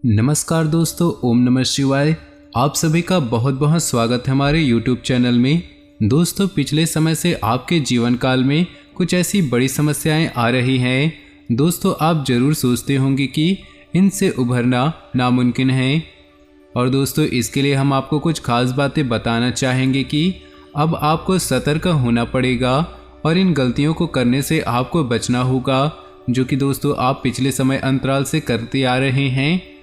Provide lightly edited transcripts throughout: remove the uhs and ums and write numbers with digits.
नमस्कार दोस्तों, ओम नमः शिवाय। आप सभी का बहुत बहुत स्वागत है हमारे YouTube चैनल में। दोस्तों, पिछले समय से आपके जीवन काल में कुछ ऐसी बड़ी समस्याएं आ रही हैं। दोस्तों, आप जरूर सोचते होंगे कि इनसे उभरना नामुमकिन है। और दोस्तों, इसके लिए हम आपको कुछ खास बातें बताना चाहेंगे कि अब आपको सतर्क होना पड़ेगा और इन गलतियों को करने से आपको बचना होगा, जो कि दोस्तों आप पिछले समय अंतराल से करते आ रहे हैं।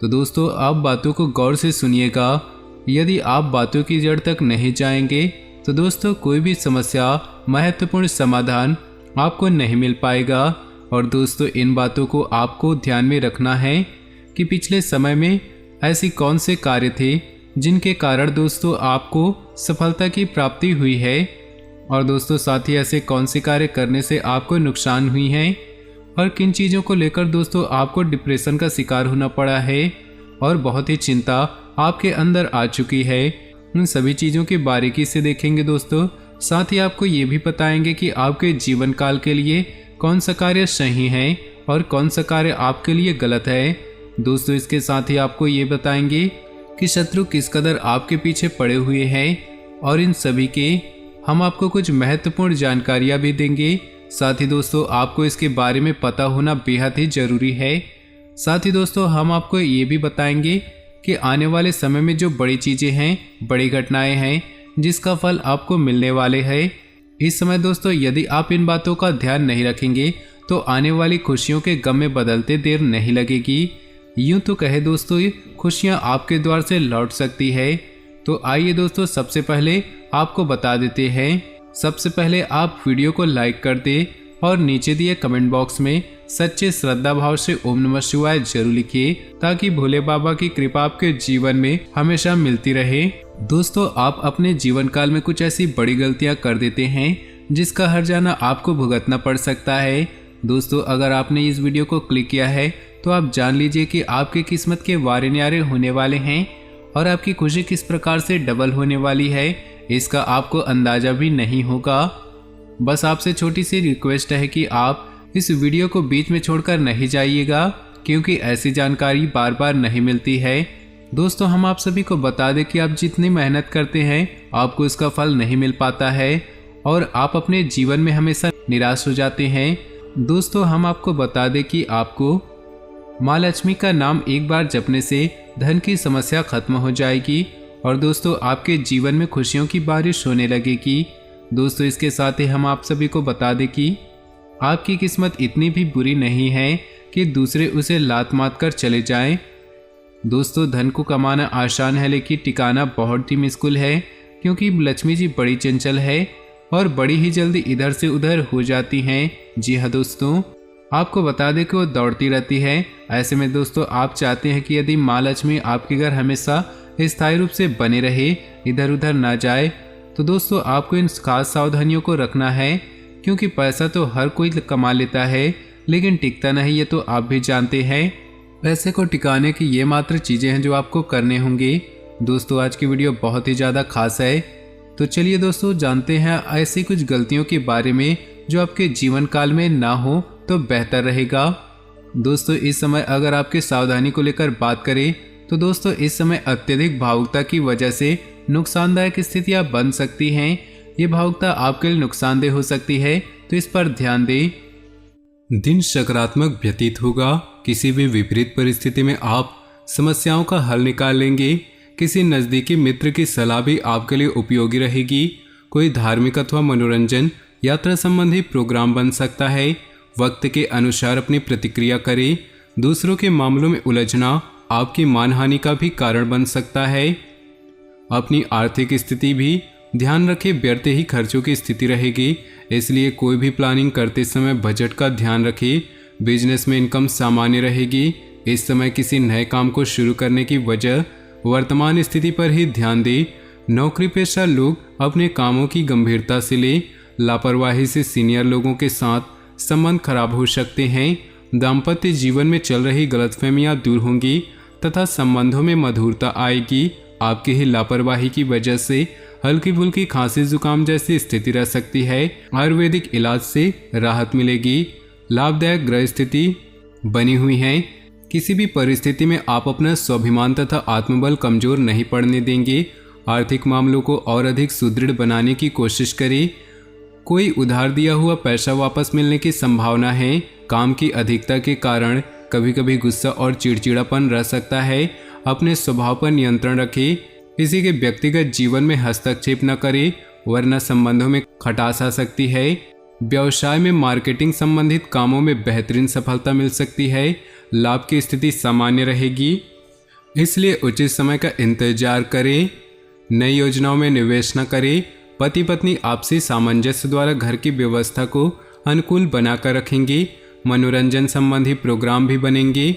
तो दोस्तों, आप बातों को गौर से सुनिएगा। यदि आप बातों की जड़ तक नहीं जाएंगे तो दोस्तों कोई भी समस्या महत्वपूर्ण समाधान आपको नहीं मिल पाएगा। और दोस्तों, इन बातों को आपको ध्यान में रखना है कि पिछले समय में ऐसी कौन से कार्य थे जिनके कारण दोस्तों आपको सफलता की प्राप्ति हुई है, और दोस्तों साथ ही ऐसे कौन से कार्य करने से आपको नुकसान हुई है, और किन चीज़ों को लेकर दोस्तों आपको डिप्रेशन का शिकार होना पड़ा है और बहुत ही चिंता आपके अंदर आ चुकी है। उन सभी चीज़ों की बारीकी से देखेंगे दोस्तों। साथ ही आपको ये भी बताएंगे कि आपके जीवन काल के लिए कौन सा कार्य सही है और कौन सा कार्य आपके लिए गलत है। दोस्तों, इसके साथ ही आपको ये बताएंगे कि शत्रु किस कदर आपके पीछे पड़े हुए हैं, और इन सभी के हम आपको कुछ महत्वपूर्ण जानकारियाँ भी देंगे। साथ ही दोस्तों, आपको इसके बारे में पता होना बेहद ही जरूरी है। साथ ही दोस्तों, हम आपको ये भी बताएंगे कि आने वाले समय में जो बड़ी चीज़ें हैं, बड़ी घटनाएं हैं, जिसका फल आपको मिलने वाले हैं। इस समय दोस्तों, यदि आप इन बातों का ध्यान नहीं रखेंगे तो आने वाली खुशियों के गम में बदलते देर नहीं लगेगी। यूँ तो कहे दोस्तों, खुशियाँ आपके द्वार से लौट सकती है। तो आइए दोस्तों, सबसे पहले आपको बता देते हैं। सबसे पहले आप वीडियो को लाइक कर दें और नीचे दिए कमेंट बॉक्स में सच्चे श्रद्धा भाव से ओम नमः शिवाय जरूर लिखिए, ताकि भोले बाबा की कृपा आपके जीवन में हमेशा मिलती रहे। दोस्तों, आप अपने जीवन काल में कुछ ऐसी बड़ी गलतियां कर देते हैं जिसका हर्जाना आपको भुगतना पड़ सकता है। दोस्तों, अगर आपने इस वीडियो को क्लिक किया है तो आप जान लीजिए कि आपकी किस्मत के वारे न्यारे होने वाले हैं और आपकी खुशी किस प्रकार से डबल होने वाली है, इसका आपको अंदाजा भी नहीं होगा। बस आपसे छोटी सी रिक्वेस्ट है कि आप इस वीडियो को बीच में छोड़कर नहीं जाइएगा, क्योंकि ऐसी जानकारी बार बार नहीं मिलती है। दोस्तों, हम आप सभी को बता दें कि आप जितनी मेहनत करते हैं आपको इसका फल नहीं मिल पाता है और आप अपने जीवन में हमेशा निराश हो जाते हैं। दोस्तों, हम आपको बता दें कि आपको माँ लक्ष्मी का नाम एक बार जपने से धन की समस्या खत्म हो जाएगी और दोस्तों आपके जीवन में खुशियों की बारिश होने लगेगी। दोस्तों, इसके साथ ही हम आप सभी को बता दें कि आपकी किस्मत इतनी भी बुरी नहीं है कि दूसरे उसे लात मार कर चले जाएं। दोस्तों, धन को कमाना आसान है लेकिन टिकाना बहुत ही मुश्किल है, क्योंकि लक्ष्मी जी बड़ी चंचल है और बड़ी ही जल्दी इधर से उधर हो जाती हैं। जी हाँ दोस्तों, आपको बता दें कि वो दौड़ती रहती है। ऐसे में दोस्तों, आप चाहते हैं कि यदि माँ लक्ष्मी आपके घर हमेशा स्थायी रूप से बने रहे, इधर उधर ना जाए, तो दोस्तों आपको इन खास सावधानियों को रखना है, क्योंकि पैसा तो हर कोई कमा लेता है लेकिन टिकता नहीं, ये तो आप भी जानते हैं। पैसे को टिकाने की ये मात्र चीज़ें हैं जो आपको करने होंगे। दोस्तों, आज की वीडियो बहुत ही ज़्यादा खास है, तो चलिए दोस्तों जानते हैं ऐसी कुछ गलतियों के बारे में जो आपके जीवन काल में ना हो तो बेहतर रहेगा। दोस्तों, इस समय अगर आपके सावधानी को लेकर बात करें तो दोस्तों इस समय अत्यधिक भावुकता की वजह से नुकसानदायक स्थितियां बन सकती हैं। ये भावुकता आपके लिए नुकसानदेह हो सकती है, तो इस पर ध्यान दें। दिन सकारात्मक व्यतीत होगा। किसी भी विपरीत परिस्थिति में आप समस्याओं का हल निकाल लेंगे। किसी नज़दीकी मित्र की सलाह भी आपके लिए उपयोगी रहेगी। कोई धार्मिक अथवा मनोरंजन यात्रा संबंधी प्रोग्राम बन सकता है। वक्त के अनुसार अपनी प्रतिक्रिया करें। दूसरों के मामलों में उलझना आपकी मानहानि का भी कारण बन सकता है। अपनी आर्थिक स्थिति भी ध्यान रखें, व्यर्थ ही खर्चों की स्थिति रहेगी, इसलिए कोई भी प्लानिंग करते समय बजट का ध्यान रखें। बिजनेस में इनकम सामान्य रहेगी। इस समय किसी नए काम को शुरू करने की वजह वर्तमान स्थिति पर ही ध्यान दें। नौकरी पेशा लोग अपने कामों की गंभीरता से लें। लापरवाही से सीनियर लोगों के साथ संबंध खराब हो सकते हैं। दाम्पत्य जीवन में चल रही गलतफहमियां दूर होंगी तथा संबंधों में मधुरता आएगी। आपकी ही लापरवाही की वजह से हल्की फुल्की खांसी जुकाम जैसी स्थिति रह सकती है। आयुर्वेदिक इलाज से राहत मिलेगी। लाभदायक ग्रह स्थिति बनी हुई है। किसी भी परिस्थिति में आप अपना स्वाभिमान तथा आत्मबल कमजोर नहीं पड़ने देंगे। आर्थिक मामलों को और अधिक सुदृढ़ बनाने की कोशिश करें। कोई उधार दिया हुआ पैसा वापस मिलने की संभावना है। काम की अधिकता के कारण कभी कभी गुस्सा और चिड़चिड़ापन रह सकता है। अपने स्वभाव पर नियंत्रण रखें। किसी के व्यक्तिगत जीवन में हस्तक्षेप न करें, वरना संबंधों में खटास आ सकती है। व्यवसाय में मार्केटिंग संबंधित कामों में बेहतरीन सफलता मिल सकती है। लाभ की स्थिति सामान्य रहेगी, इसलिए उचित समय का इंतजार करें। नई योजनाओं में निवेश न करें। पति पत्नी आपसी सामंजस्य द्वारा घर की व्यवस्था को अनुकूल बनाकर रखेंगे। मनोरंजन संबंधी प्रोग्राम भी बनेंगे।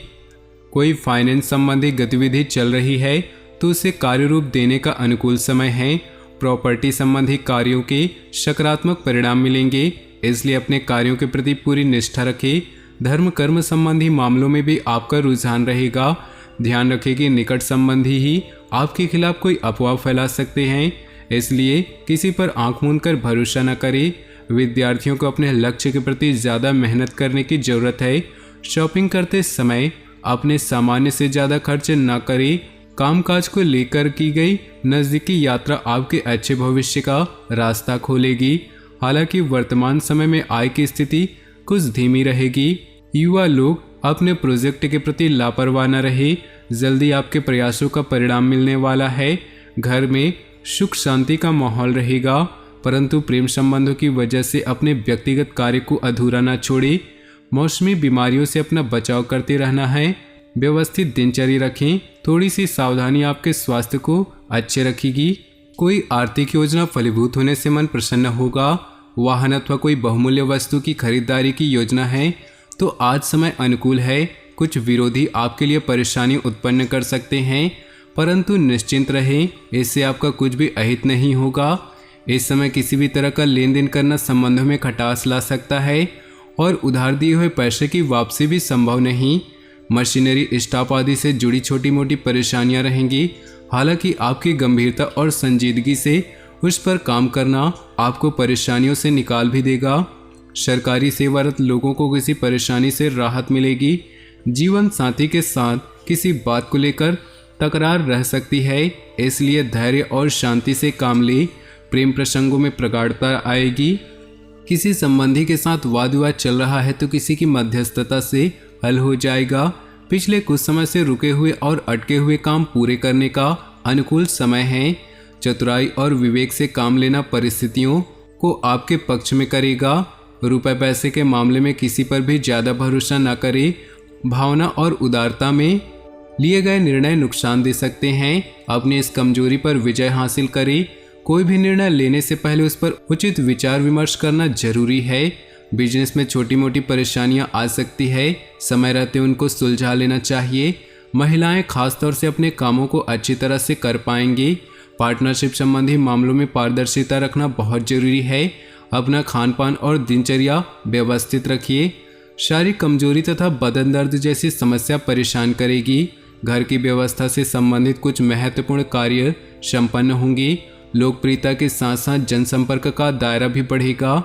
कोई फाइनेंस संबंधी गतिविधि चल रही है तो उसे कार्य रूप देने का अनुकूल समय है। प्रॉपर्टी संबंधी कार्यों के सकारात्मक परिणाम मिलेंगे, इसलिए अपने कार्यों के प्रति पूरी निष्ठा रखें। धर्म कर्म संबंधी मामलों में भी आपका रुझान रहेगा। ध्यान रखें कि निकट संबंधी ही आपके खिलाफ कोई अफवाह फैला सकते हैं, इसलिए किसी पर आंख मूंद कर भरोसा न करें। विद्यार्थियों को अपने लक्ष्य के प्रति ज़्यादा मेहनत करने की ज़रूरत है। शॉपिंग करते समय अपने सामान्य से ज़्यादा खर्च न करें। कामकाज को लेकर की गई नज़दीकी यात्रा आपके अच्छे भविष्य का रास्ता खोलेगी। हालांकि वर्तमान समय में आय की स्थिति कुछ धीमी रहेगी। युवा लोग अपने प्रोजेक्ट के प्रति लापरवाह न रहे। जल्दी आपके प्रयासों का परिणाम मिलने वाला है। घर में सुख शांति का माहौल रहेगा, परंतु प्रेम संबंधों की वजह से अपने व्यक्तिगत कार्य को अधूरा न छोड़े। मौसमी बीमारियों से अपना बचाव करते रहना है। व्यवस्थित दिनचर्या रखें। थोड़ी सी सावधानी आपके स्वास्थ्य को अच्छे रखेगी। कोई आर्थिक योजना फलीभूत होने से मन प्रसन्न होगा। वाहन अथवा कोई बहुमूल्य वस्तु की खरीदारी की योजना है तो आज समय अनुकूल है। कुछ विरोधी आपके लिए परेशानी उत्पन्न कर सकते हैं, परंतु निश्चिंत रहें, इससे आपका कुछ भी अहित नहीं होगा। इस समय किसी भी तरह का लेन देन करना संबंधों में खटास ला सकता है और उधार दिए हुए पैसे की वापसी भी संभव नहीं। मशीनरी स्टाफ आदि से जुड़ी छोटी मोटी परेशानियां रहेंगी। हालांकि आपकी गंभीरता और संजीदगी से उस पर काम करना आपको परेशानियों से निकाल भी देगा। सरकारी सेवारत लोगों को किसी परेशानी से राहत मिलेगी। जीवन साथी के साथ किसी बात को लेकर तकरार रह सकती है, इसलिए धैर्य और शांति से काम ले। प्रेम प्रसंगों में प्रगाढ़ता आएगी। किसी संबंधी के साथ वाद विवाद चल रहा है तो किसी की मध्यस्थता से हल हो जाएगा। पिछले कुछ समय से रुके हुए और अटके हुए काम पूरे करने का अनुकूल समय है। चतुराई और विवेक से काम लेना परिस्थितियों को आपके पक्ष में करेगा। रुपए पैसे के मामले में किसी पर भी ज़्यादा भरोसा न करें। भावना और उदारता में लिए गए निर्णय नुकसान दे सकते हैं। अपनी इस कमजोरी पर विजय हासिल करें। कोई भी निर्णय लेने से पहले उस पर उचित विचार विमर्श करना जरूरी है। बिजनेस में छोटी मोटी परेशानियां आ सकती है, समय रहते उनको सुलझा लेना चाहिए। महिलाएं खासतौर से अपने कामों को अच्छी तरह से कर पाएंगी। पार्टनरशिप संबंधी मामलों में पारदर्शिता रखना बहुत जरूरी है। अपना खान पान और दिनचर्या व्यवस्थित रखिए। शारीरिक कमजोरी तथा बदन दर्द जैसी समस्या परेशान करेगी। घर की व्यवस्था से संबंधित कुछ महत्वपूर्ण कार्य संपन्न होंगे। लोकप्रियता के साथ साथ जनसंपर्क का दायरा भी बढ़ेगा।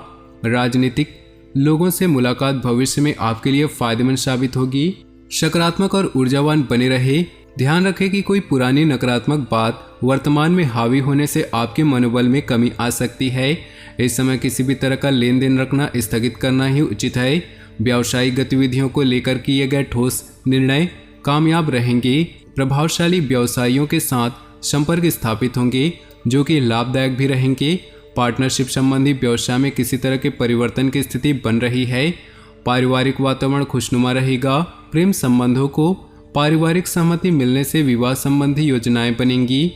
राजनीतिक लोगों से मुलाकात भविष्य में आपके लिए फायदेमंद साबित होगी। सकारात्मक और ऊर्जावान बने रहे। ध्यान रखें कि कोई पुरानी नकारात्मक बात वर्तमान में हावी होने से आपके मनोबल में कमी आ सकती है। इस समय किसी भी तरह का लेन देन रखना स्थगित करना ही उचित है। व्यावसायिक गतिविधियों को लेकर किए गए ठोस निर्णय कामयाब रहेंगे। प्रभावशाली व्यवसायियों के साथ संपर्क स्थापित होंगे जो कि लाभदायक भी रहेंगे। पार्टनरशिप संबंधी व्यवसाय में किसी तरह के परिवर्तन की स्थिति बन रही है। पारिवारिक वातावरण खुशनुमा रहेगा। प्रेम संबंधों को पारिवारिक सहमति मिलने से विवाह संबंधी योजनाएं बनेंगी।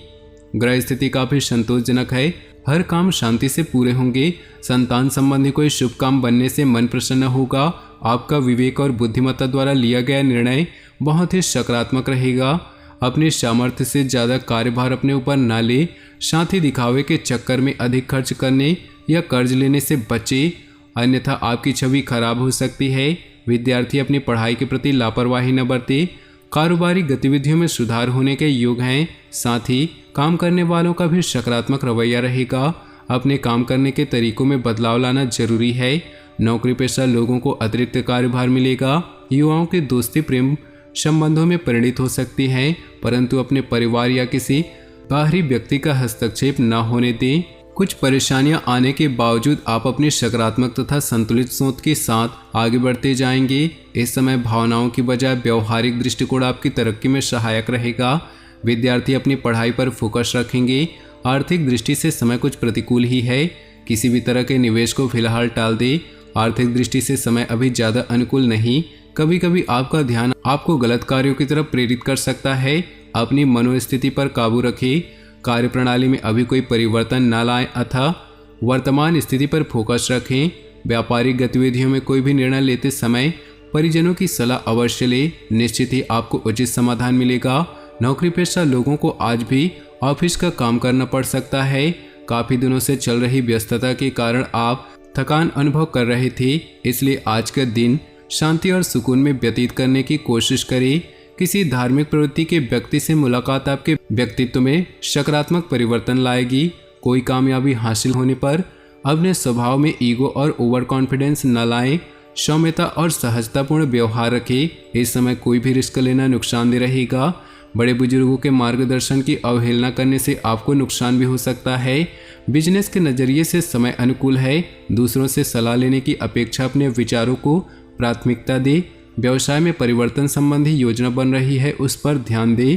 ग्रह स्थिति काफी संतोषजनक है। हर काम शांति से पूरे होंगे। संतान संबंधी कोई शुभ काम बनने से मन प्रसन्न होगा। आपका विवेक और बुद्धिमत्ता द्वारा लिया गया निर्णय बहुत ही सकारात्मक रहेगा। अपने सामर्थ्य से ज़्यादा कार्यभार अपने ऊपर न ले। साथ ही दिखावे के चक्कर में अधिक खर्च करने या कर्ज लेने से बचे, अन्यथा आपकी छवि खराब हो सकती है। विद्यार्थी अपनी पढ़ाई के प्रति लापरवाही न बरते। कारोबारी गतिविधियों में सुधार होने के योग हैं। साथ ही काम करने वालों का भी सकारात्मक रवैया रहेगा। अपने काम करने के तरीकों में बदलाव लाना जरूरी है। नौकरी पेशा लोगों को अतिरिक्त कार्यभार मिलेगा। युवाओं के दोस्ती प्रेम संबंधों में परिणित हो सकती हैं, परंतु अपने परिवार या किसी बाहरी व्यक्ति का हस्तक्षेप न होने दें। कुछ परेशानियां आने के बावजूद आप अपनी सकारात्मक तथा संतुलित सोच के साथ आगे बढ़ते जाएंगे। इस समय भावनाओं की बजाय व्यवहारिक दृष्टिकोण आपकी तरक्की में सहायक रहेगा। विद्यार्थी अपनी पढ़ाई पर फोकस रखेंगे। आर्थिक दृष्टि से समय कुछ प्रतिकूल ही है। किसी भी तरह के निवेश को फिलहाल टाल दे। आर्थिक दृष्टि से समय अभी ज़्यादा अनुकूल नहीं। कभी कभी आपका ध्यान आपको गलत कार्यों की तरफ प्रेरित कर सकता है। अपनी मनोस्थिति पर काबू रखें। कार्यप्रणाली में अभी कोई परिवर्तन न लाएं अथवा वर्तमान स्थिति पर फोकस रखें। व्यापारिक गतिविधियों में कोई भी निर्णय लेते समय परिजनों की सलाह अवश्य लें। निश्चित ही आपको उचित समाधान मिलेगा। नौकरी पेशा लोगों को आज भी ऑफिस का काम करना पड़ सकता है। काफ़ी दिनों से चल रही व्यस्तता के कारण आप थकान अनुभव कर रहे थे, इसलिए आज का दिन शांति और सुकून में व्यतीत करने की कोशिश करें। किसी धार्मिक प्रवृत्ति के व्यक्ति से मुलाकात आपके व्यक्तित्व में सकारात्मक परिवर्तन लाएगी। कोई कामयाबी हासिल होने पर अपने स्वभाव में ईगो और ओवर कॉन्फिडेंस न लाएं। सौम्यता और सहजतापूर्ण व्यवहार रखें। इस समय कोई भी रिस्क लेना नुकसानदेह रहेगा। बड़े बुजुर्गों के मार्गदर्शन की अवहेलना करने से आपको नुकसान भी हो सकता है। बिजनेस के नज़रिए से समय अनुकूल है। दूसरों से सलाह लेने की अपेक्षा अपने विचारों को प्राथमिकता दे। व्यवसाय में परिवर्तन संबंधी योजना बन रही है, उस पर ध्यान दे।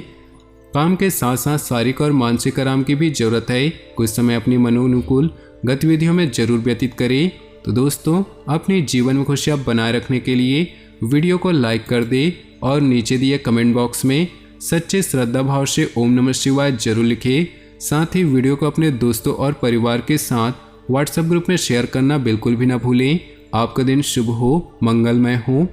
काम के साथ साथ शारीरिक और मानसिक आराम की भी जरूरत है। कुछ समय अपनी मनोनुकूल गतिविधियों में जरूर व्यतीत करें। तो दोस्तों, अपने जीवन में खुशियाँ बनाए रखने के लिए वीडियो को लाइक कर दे और नीचे दिए कमेंट बॉक्स में सच्चे श्रद्धा भाव से ओम नमः शिवाय जरूर लिखें। साथ ही वीडियो को अपने दोस्तों और परिवार के साथ व्हाट्सएप ग्रुप में शेयर करना बिल्कुल भी ना भूलें। आपका दिन शुभ हो, मंगलमय हो।